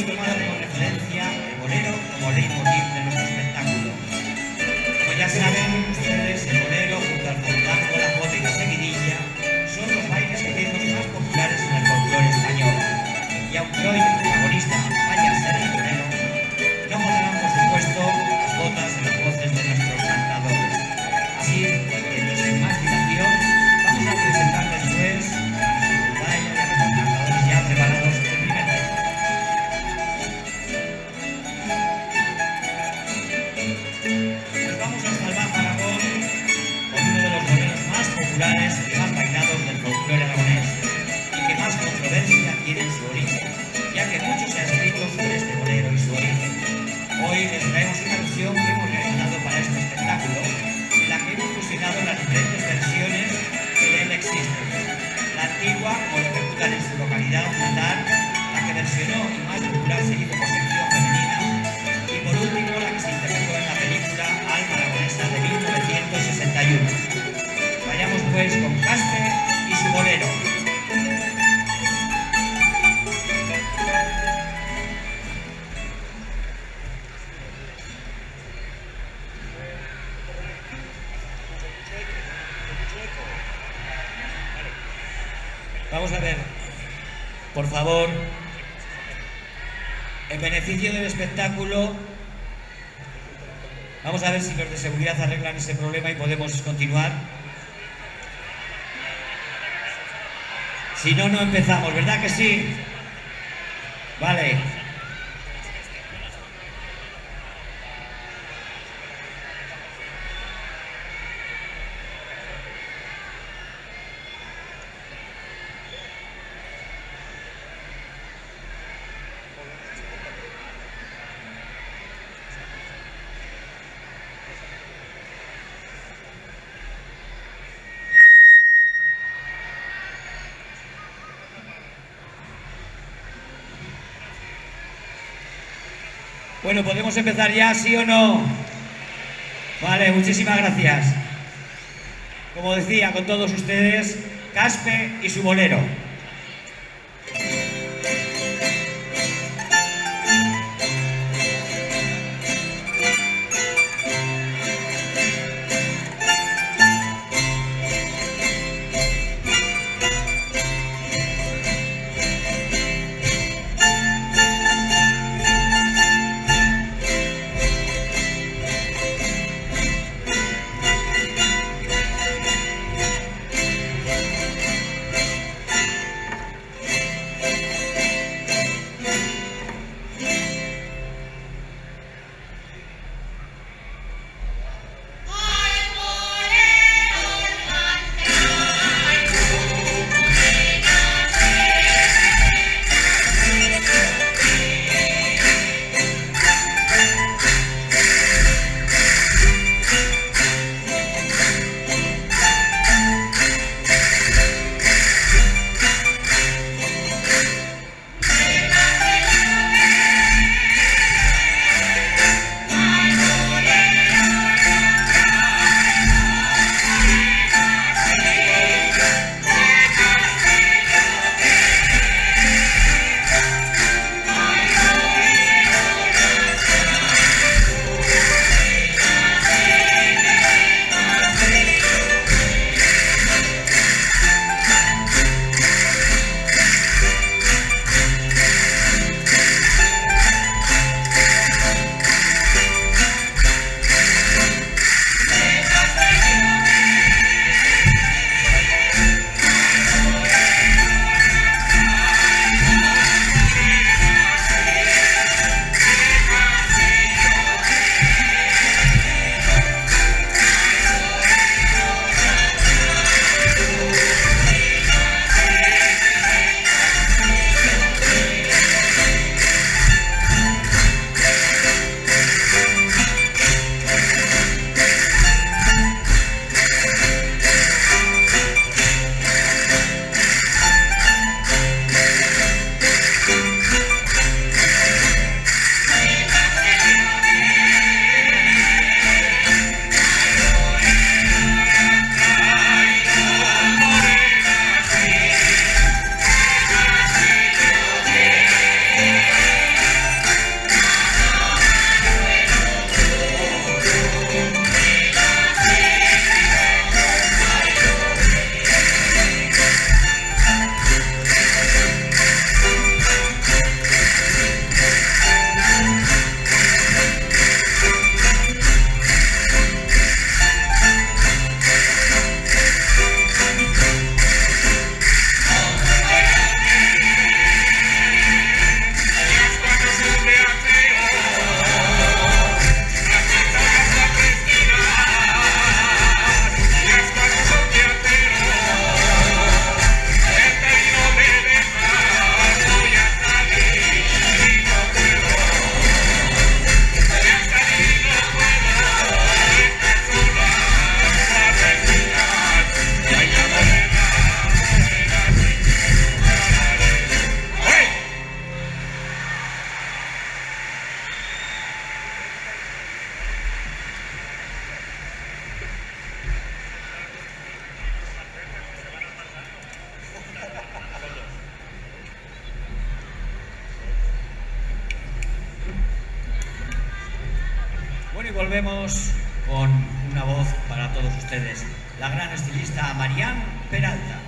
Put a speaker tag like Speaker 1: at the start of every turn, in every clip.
Speaker 1: tomado como referencia el bolero como leitmotiv de nuestro espectáculo. Como ya saben ustedes, el bolero, junto al fandango, la jota y la seguidilla, son los bailes y ritmos más populares en el folclore español. Y aunque hoy el protagonista vaya a ser el bolero, no faltarán, por supuesto, las botas y las voces de nuestros cantadores. Así que, sin más dilación, vamos a presentarles pues a nuestros bailes y a nuestros cantadores ya preparados el primer tema. Nos vamos hasta el Bajo Aragón con uno de los boleros más populares y más bailados del folclore aragonés y que más controversia tiene en su origen, ya que mucho se ha escrito sobre este bolero y su origen. Hoy les traemos una versión que hemos realizado para este espectáculo, en la que hemos fusionado las diferentes versiones que de él existen. La antigua, como lo ejecutan en su localidad natal, la que versionó y más popular se hizo por sección femenina, y por último la que se interpretó en la película Alma Aragonesa de 1961. Vayamos pues con Caspe y su bolero. Vamos a ver, por favor, en beneficio del espectáculo, vamos a ver si los de seguridad arreglan ese problema y podemos continuar. Si no, no empezamos, ¿verdad que sí? Vale. Bueno, ¿podemos empezar ya, sí o no? Vale, muchísimas gracias. Como decía, con todos ustedes, Caspe y su bolero. volvemos con una voz para todos ustedes, la gran estilista Marián Peralta.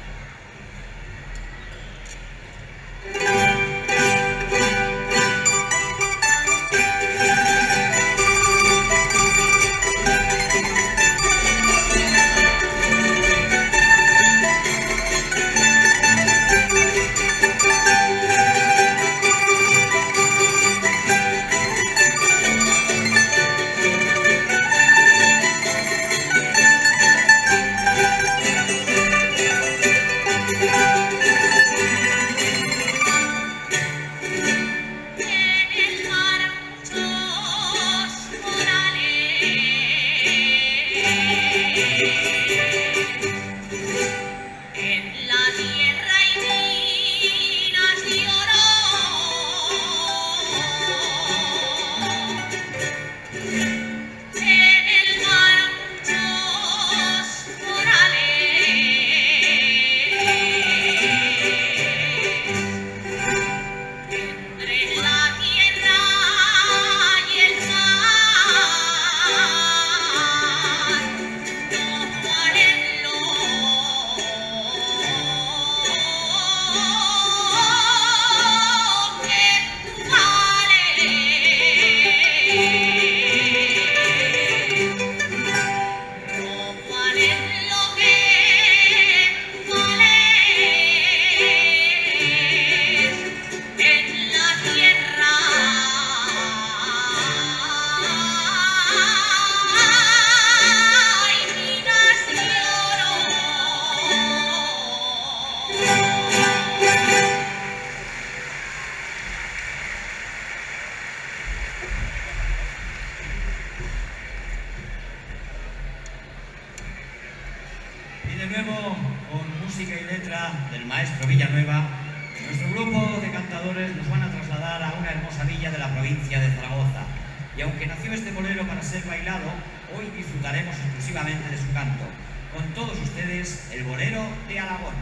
Speaker 1: De nuevo, con música y letra del maestro Villanueva, nuestro grupo de cantadores nos van a trasladar a una hermosa villa de la provincia de Zaragoza. Y aunque nació este bolero para ser bailado, hoy disfrutaremos exclusivamente de su canto. Con todos ustedes, el bolero de Alagón.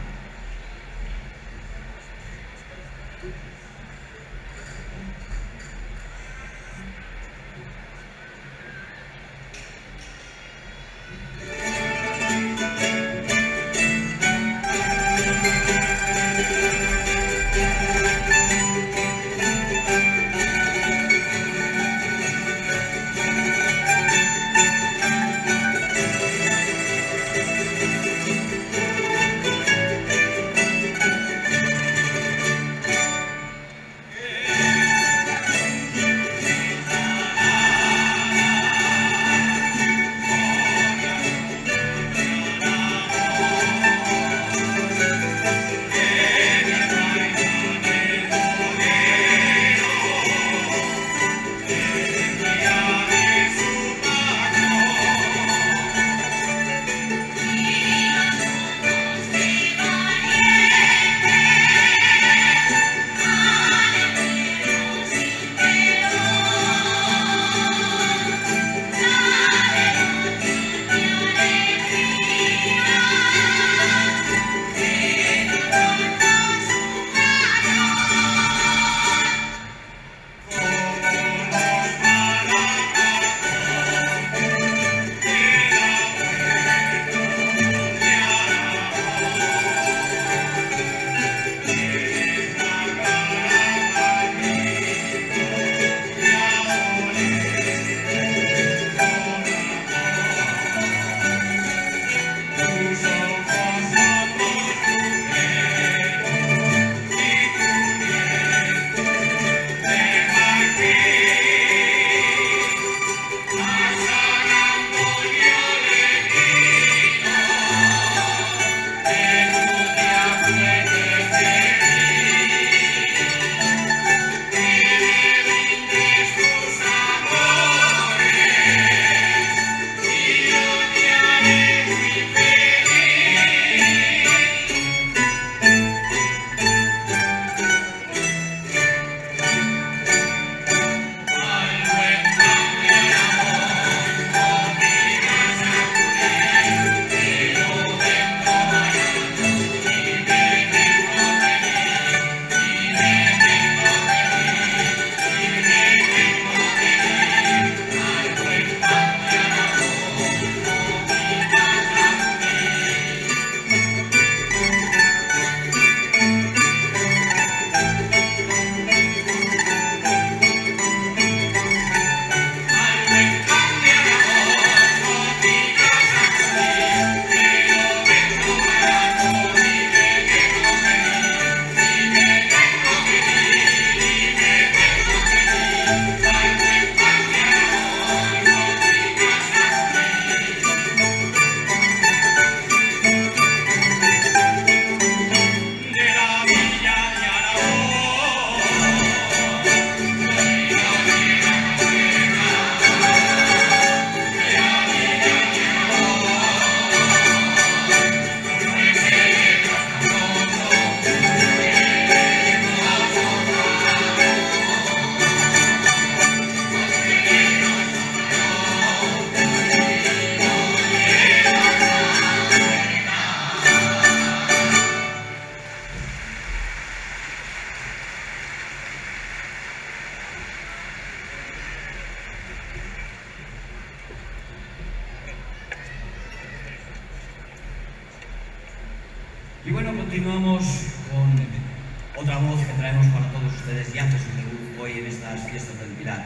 Speaker 1: continuamos con otra voz que traemos para todos ustedes y hace su debut hoy en estas fiestas del Pilar.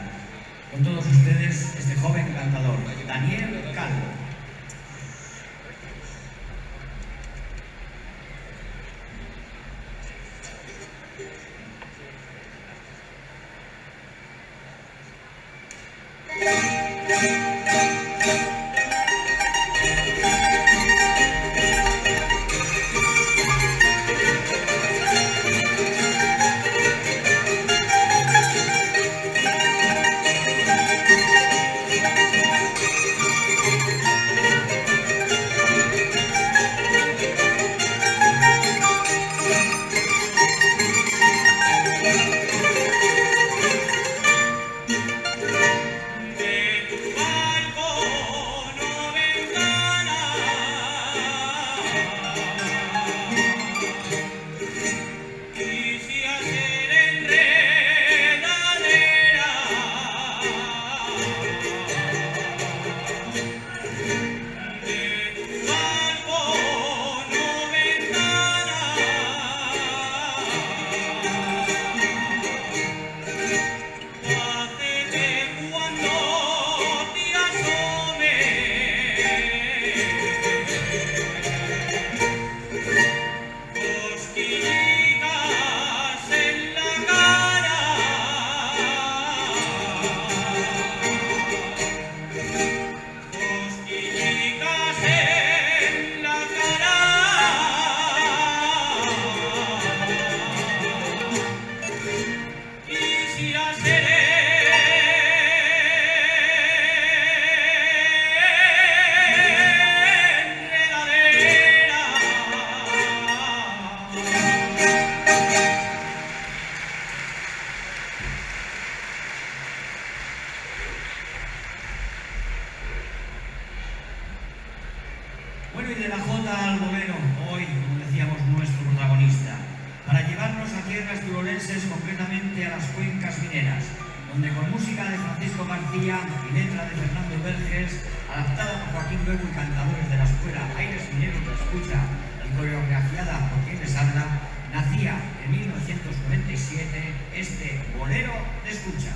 Speaker 1: Con todos ustedes, este joven cantador, Daniel Calvo. Bueno, y de la jota al bolero, hoy, como decíamos, nuestro protagonista, para llevarnos a tierras turolenses, concretamente a las cuencas mineras, donde con música de Francisco García y letra de Fernando Verges, adaptada por Joaquín Luego y cantadores de la escuela Aires Mineros de Escucha y coreografiada por quien les habla, nacía en 1997 este bolero de escucha.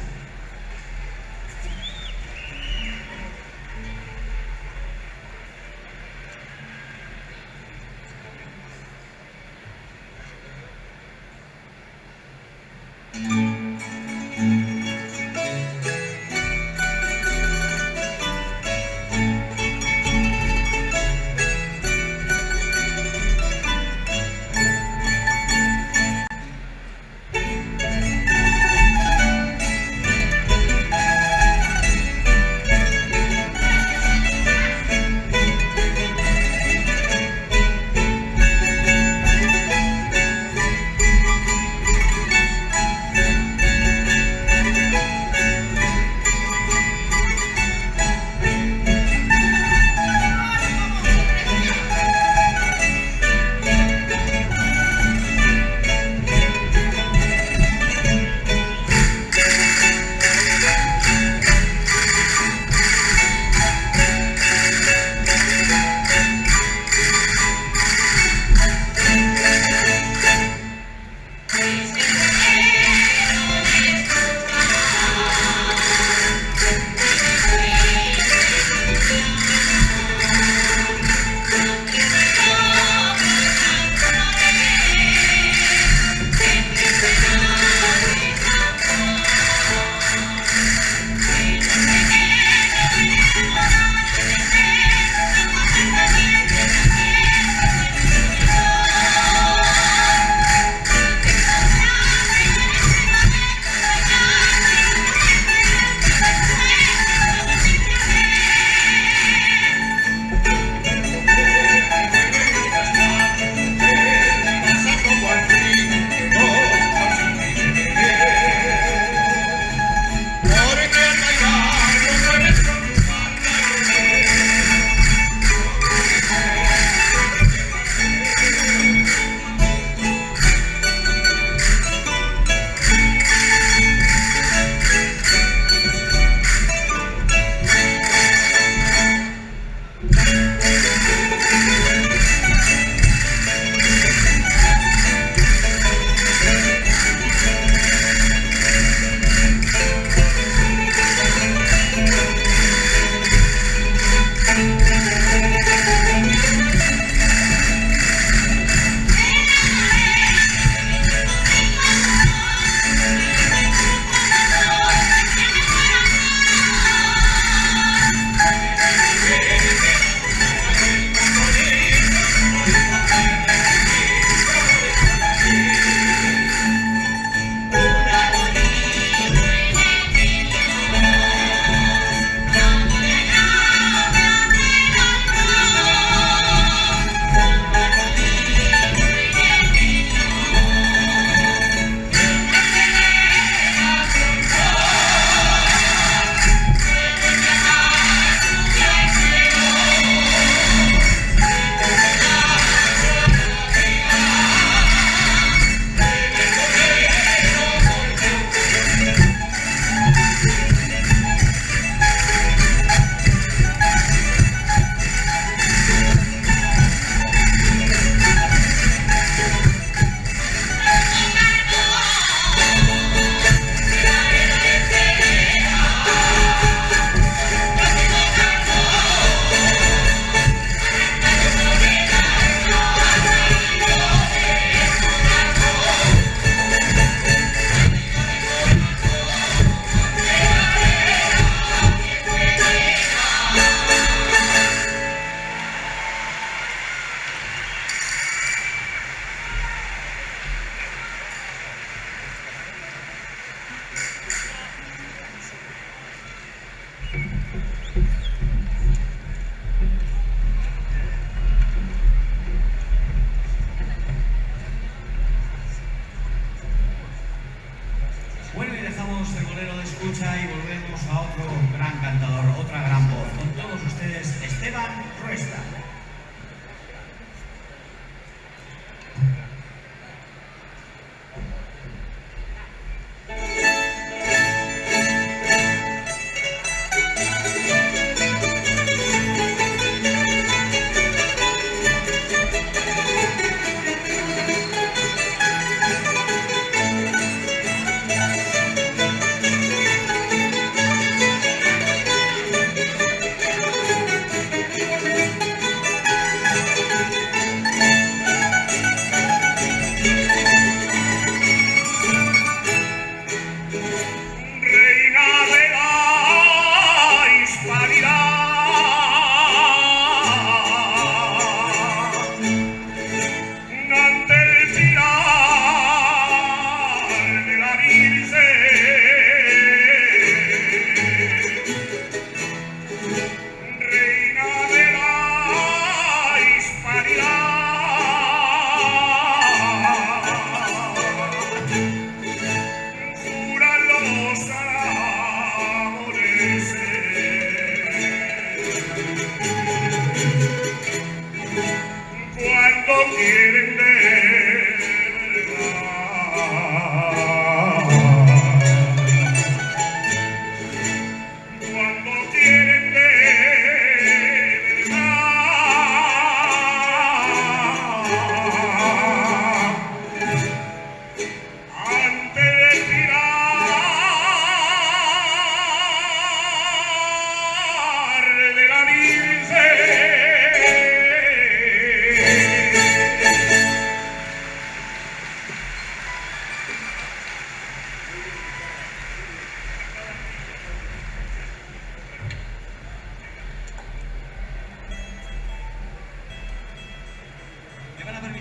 Speaker 1: Dejamos el bolero de escucha y volvemos a otro gran cantador, otra gran voz. Con todos ustedes, Esteban Ruesta.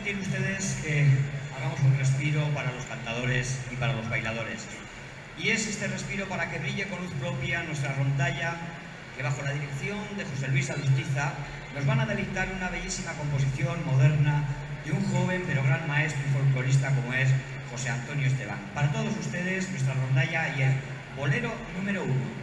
Speaker 1: Ustedes que hagamos un respiro para los cantadores y para los bailadores. Y es este respiro para que brille con luz propia nuestra rondalla, que bajo la dirección de José Luis Alustiza nos van a deleitar una bellísima composición moderna de un joven pero gran maestro y folclorista como es José Antonio Esteban. Para todos ustedes, nuestra rondalla y el bolero número 1.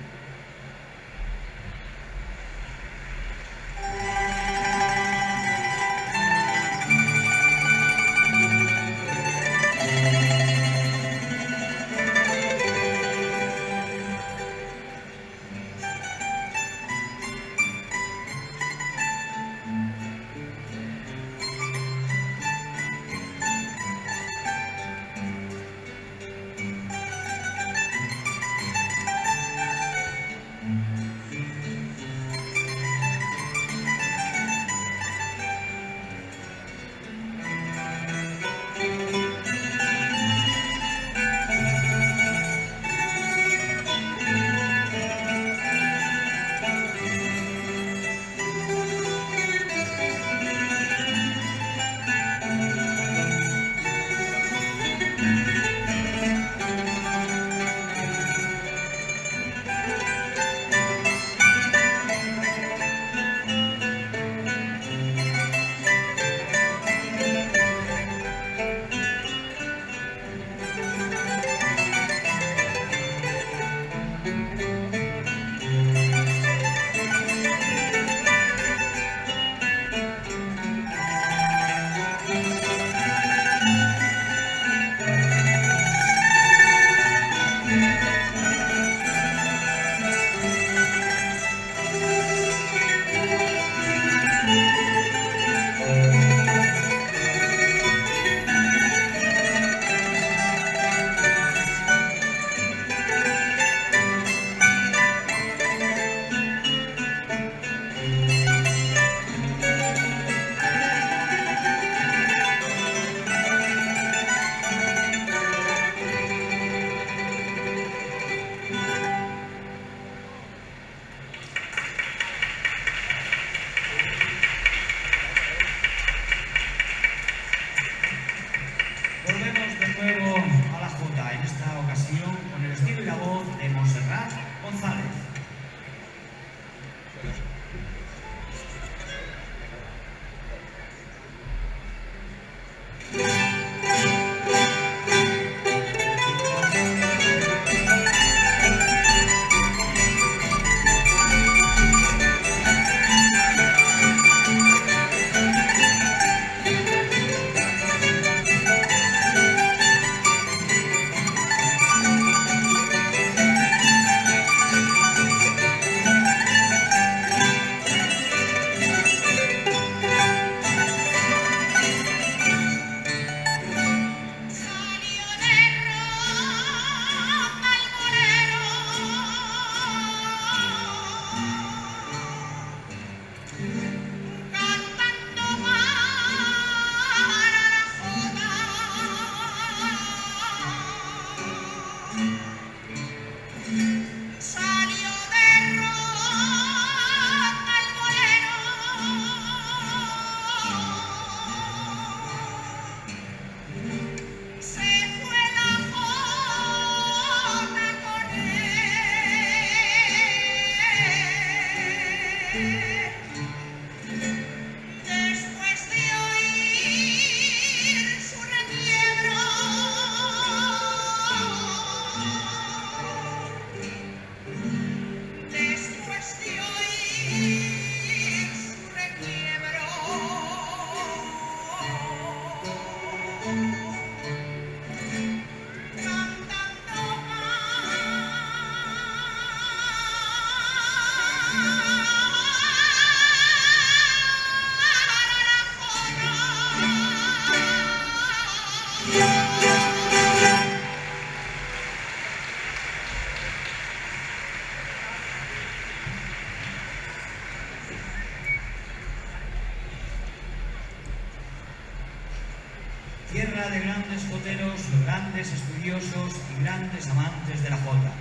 Speaker 1: obra de grandes joteros, grandes estudiosos y grandes amantes de la jota.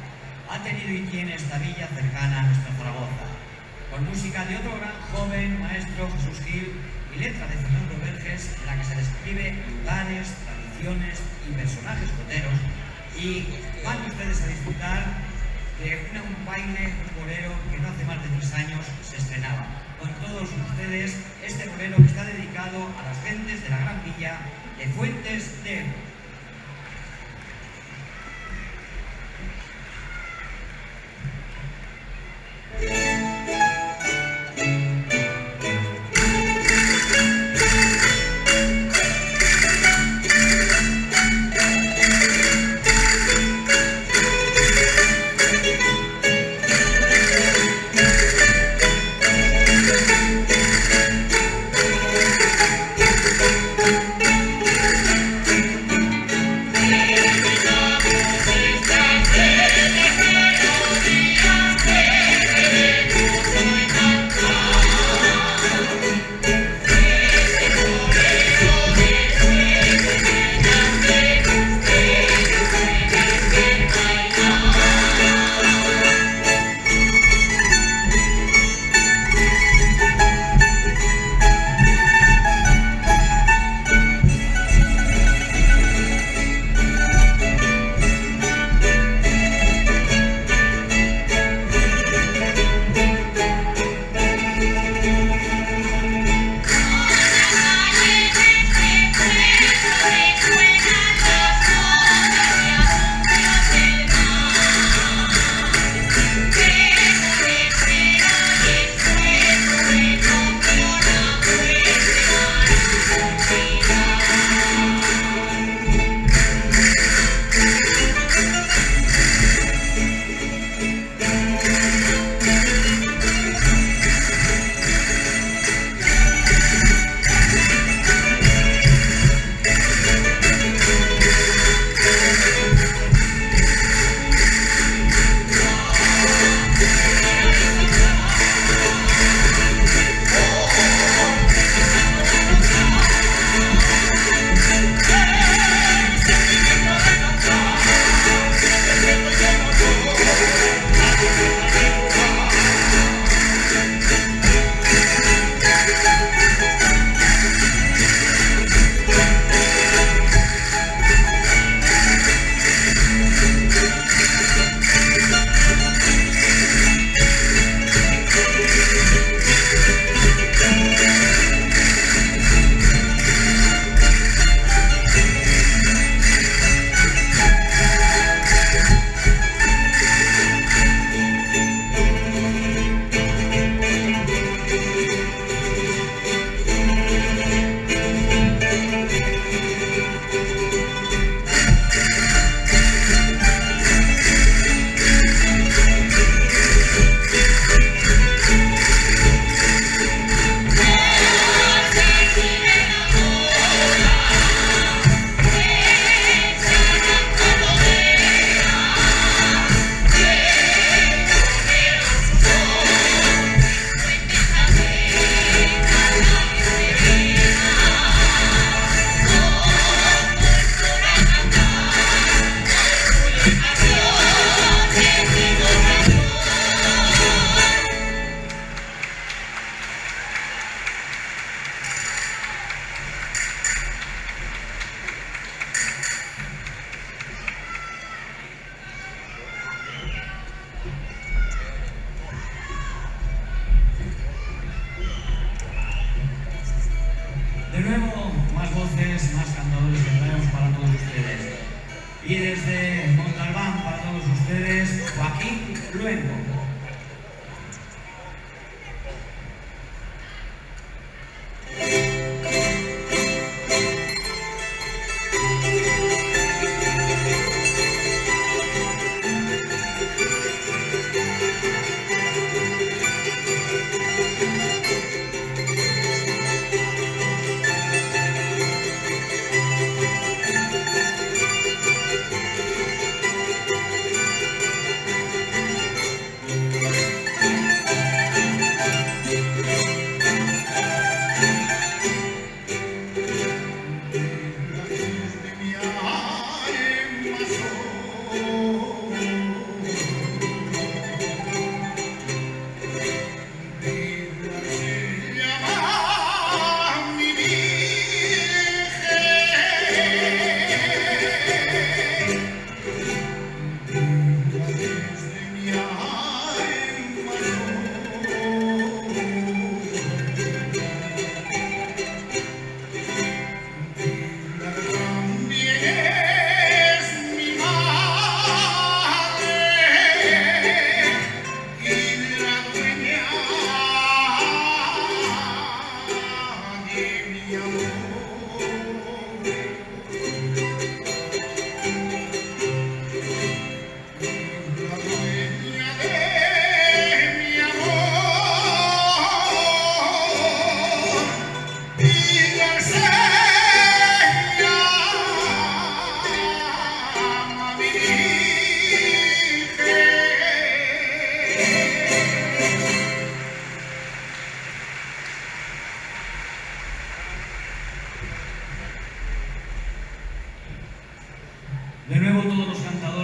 Speaker 1: Ha tenido y tiene esta villa cercana a nuestra Zaragoza, con música de otro gran joven, maestro Jesús Gil, y letra de Fernando Verges, en la que se describe lugares, tradiciones y personajes joteros, y van ustedes a disfrutar de un baile, un bolero que no hace más de 3 años se estrenaba. Con todos ustedes, este bolero que está dedicado a las gentes de la Gran Villa de Fuentes de Ebro. De nuevo, más voces, más cantadores que traemos para todos ustedes. Y desde Montalbán para todos ustedes, Joaquín Luengo.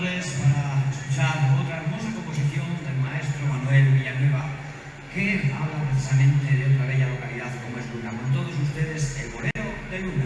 Speaker 2: espectadores para escuchar otra hermosa composición del maestro Manuel Villanueva, que habla precisamente de otra bella localidad como es Luna. Con todos ustedes, el bolero de Luna.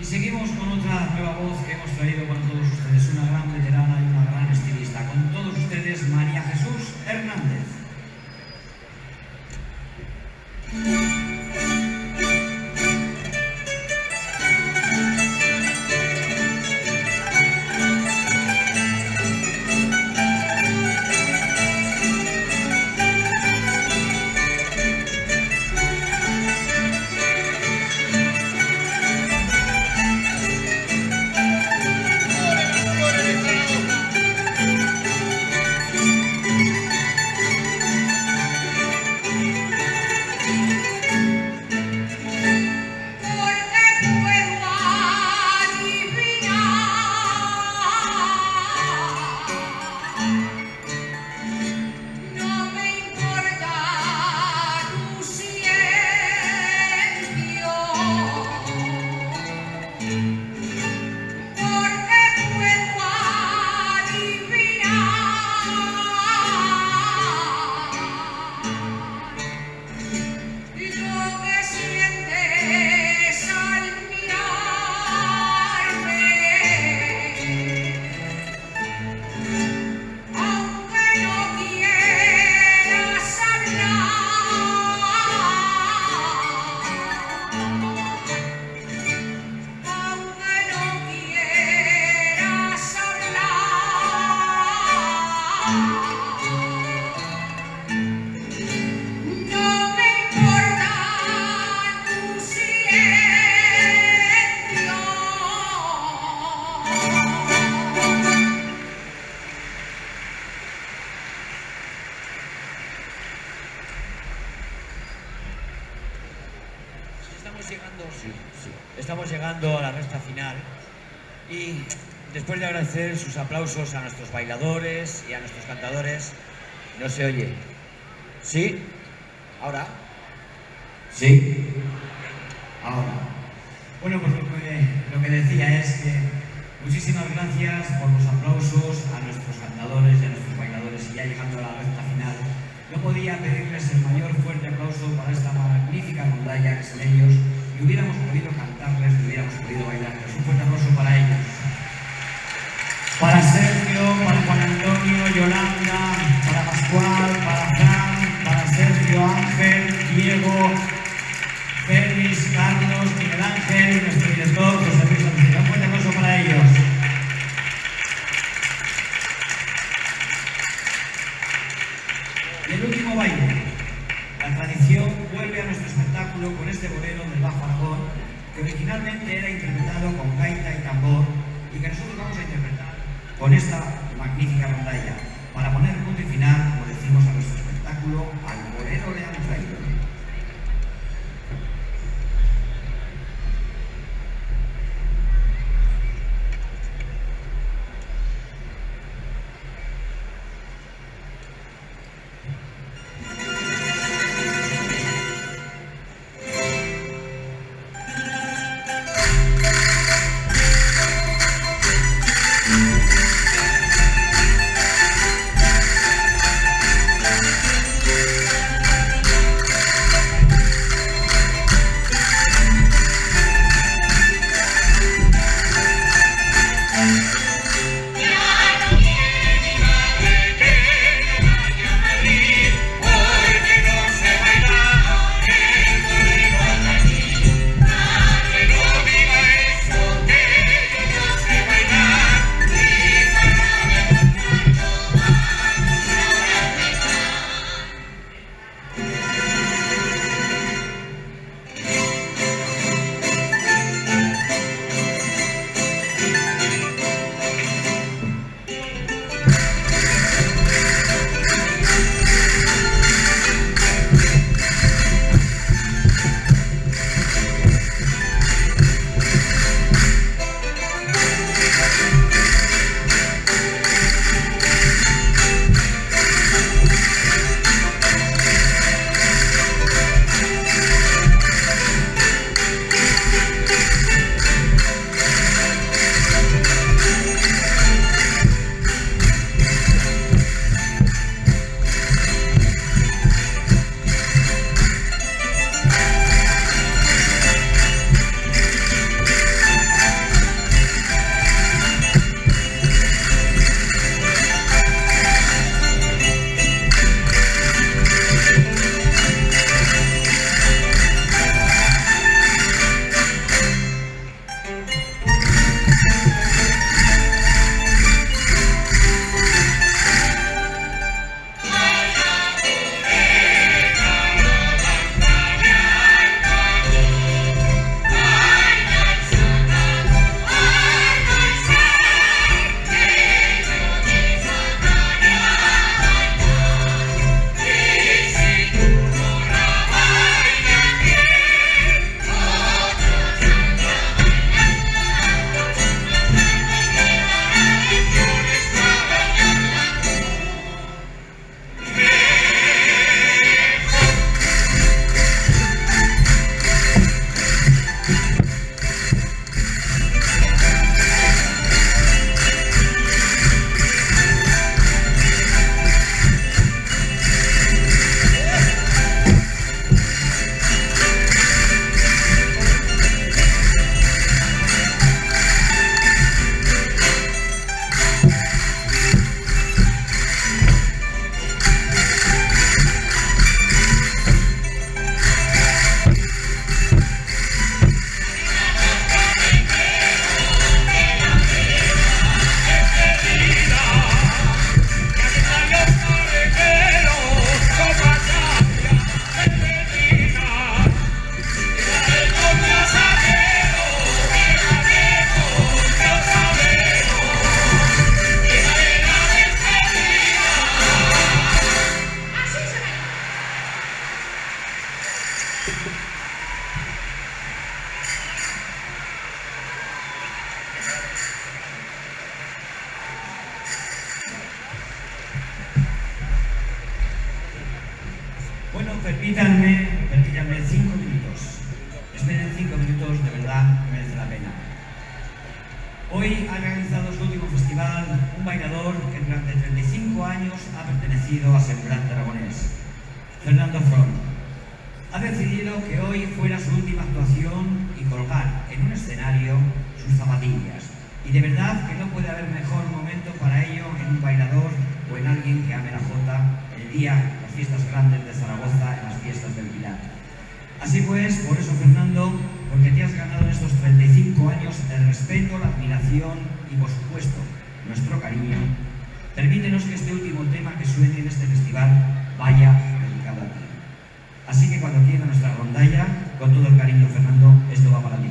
Speaker 2: Y seguimos con otra nueva voz que hemos traído con todos ustedes, una gran veterana y una gran estilista. Con todos ustedes, María Jesús Hernández.
Speaker 1: Estamos llegando a la recta final y después de agradecer sus aplausos a nuestros bailadores y a nuestros cantadores, no se oye. ¿Sí? ¿Ahora? ¿Sí?
Speaker 2: Ahora. Bueno, pues lo que decía es que muchísimas gracias por los aplausos a nuestros cantadores y a nuestros bailadores. Y ya llegando a la recta final, no podía pedirles el mayor fuerte aplauso para esta magnífica rondalla que son ellos. Y hubiéramos podido cantarles, y hubiéramos podido bailarles. Un fuerte aplauso para ellos. Para Sergio, para Juan Antonio, Yolanda, para Pascual, para Fran, para Sergio, Ángel, Diego, Félix, Carlos, Miguel Ángel y nuestro director, José Luis Ancilla. Un fuerte aplauso para ellos. Y el último baile. La tradición vuelve a nuestro espectáculo con este bolero del Bajo Aragón, que originalmente era interpretado con gaita y tambor y que nosotros vamos a interpretar con esta magnífica rondalla para poner punto y final, como decimos, a nuestro espectáculo, al bolero le han traído. permítanme 5 minutos. Esperen 5 minutos, de verdad, que merece la pena. Hoy ha realizado su último festival un bailador que durante 35 años ha pertenecido a Semblante Aragonés, Fernando Front. Ha decidido que hoy fuera su última actuación y colgar en un escenario sus zapatillas. Y de verdad que no puede haber mejor momento para ello en un bailador o en alguien que ame la jota el día de las fiestas grandes de Zaragoza, en las fiestas del Pilar. Así pues, por eso, Fernando, porque te has ganado en estos 35 años el respeto, la admiración y, por supuesto, nuestro cariño, permítenos que este último tema que suene en este festival vaya dedicado a ti. Así que cuando quiera nuestra rondalla, con todo el cariño, Fernando, esto va para ti.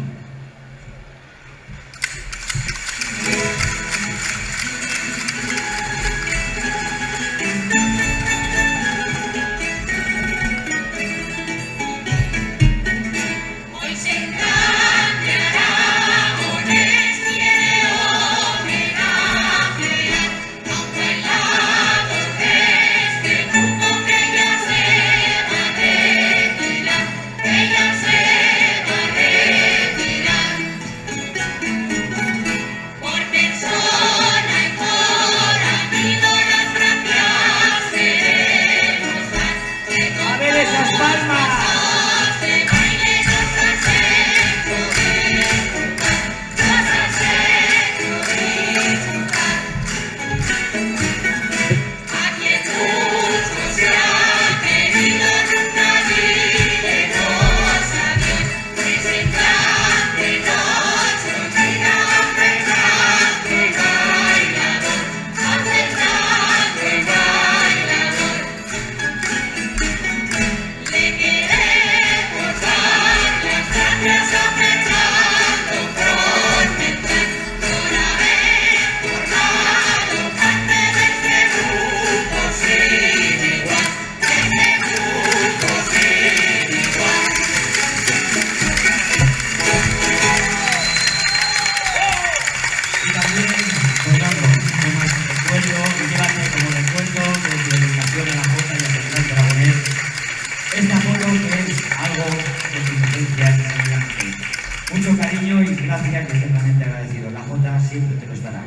Speaker 2: Mucho cariño y gracias, y eternamente agradecido. La Jota siempre te lo estará.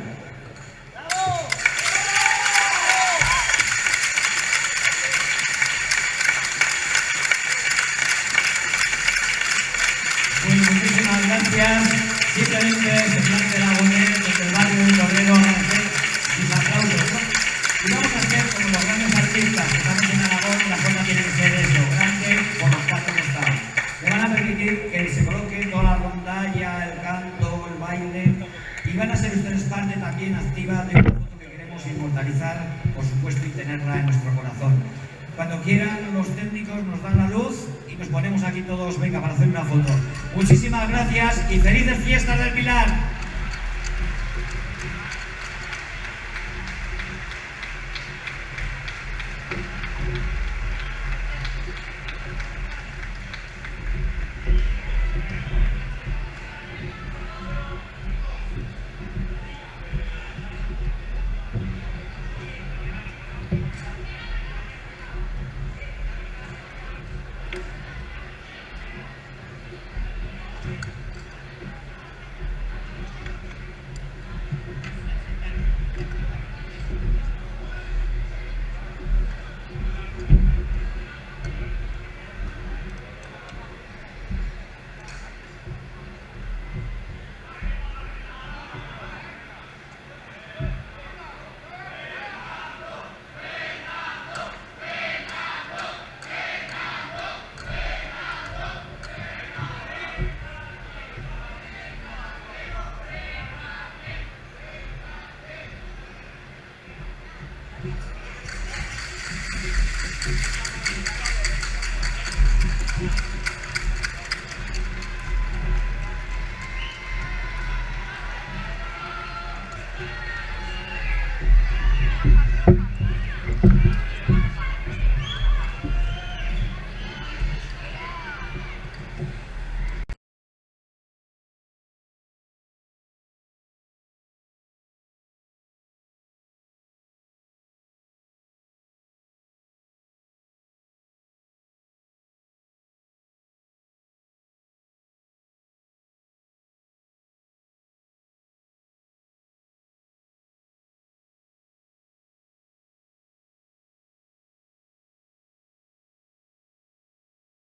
Speaker 2: Bueno, muchísimas gracias. Simplemente Semblante Aragonés, desde el barrio de Torrero, agradecer sus aplausos, ¿no? Y vamos a hacer como los grandes artistas que estamos en Aragón, y la Jota tiene que ser eso, grande por los cuatro costados. Me van a permitir que se coloque toda la rondalla, el canto, el baile, y van a ser ustedes parte también activa de una foto que queremos inmortalizar, por supuesto, y tenerla en nuestro corazón. Cuando quieran, los técnicos nos dan la luz y nos ponemos aquí todos, venga, para hacer una foto. Muchísimas gracias y felices fiestas del Pilar. Thank you.